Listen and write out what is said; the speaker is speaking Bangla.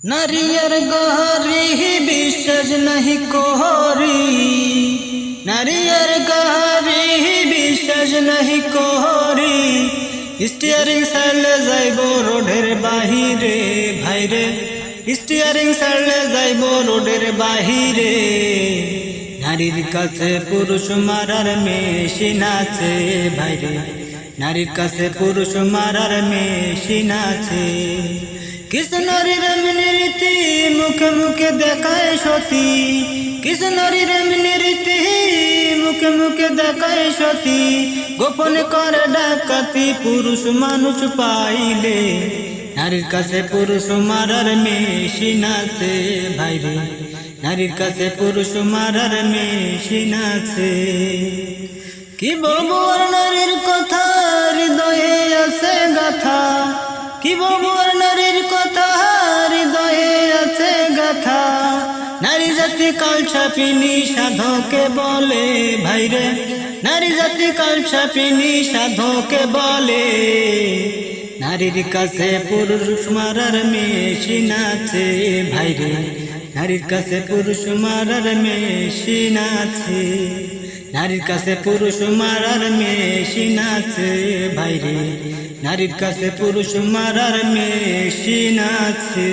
নারীর গহরি বিশ্বাস নাহি কোহরি, নারীর গহরি বিশ্বাস নাহি কোহরি। স্টিয়ারিং সারলে যাইব রোডের বাহিরে ভাইরে, স্টিয়ারিং সারলে যাইব রোডের বাহিরে। নারীর কাছে পুরুষ মারার মেশিন আছে ভাইরে, নারীর কাছে পুরুষ মারার মেশিন আছে। কিছু নারীর এমনি রীতি মুখে মুখে দেখায় সতী, কিছু নারীর এমনি রীতি মুখে মুখে দেখায় সতী। গোপনে করে ডাকাতি পুরুষ মানুষ পাইলে, নারীর কাছে পুরুষ মারার মেশিন আছে ভাইরে, নারীর কাছে পুরুষ মারার মেশিন আছে। কি বলবো আর নারীর কথা হৃদয়ে আছে গাথা, কি বলবো আর নারীর কথা হৃদয়ে আছে গাথা। নারী জাতি কালছাপিনী সাধকে বলে ভাইরে, নারী জাতি কালছাপিনী সাধকে বলে। নারীর কাছে পুরুষ মারার মেশিন আছে ভাইরে, নারীর কাছে পুরুষ মারার মেশিন আছে, নারীর কাছে পুরুষ মারার মেশিন আছে ভাইরে, নারীর কাছে পুরুষ মারার মেশিন আছে।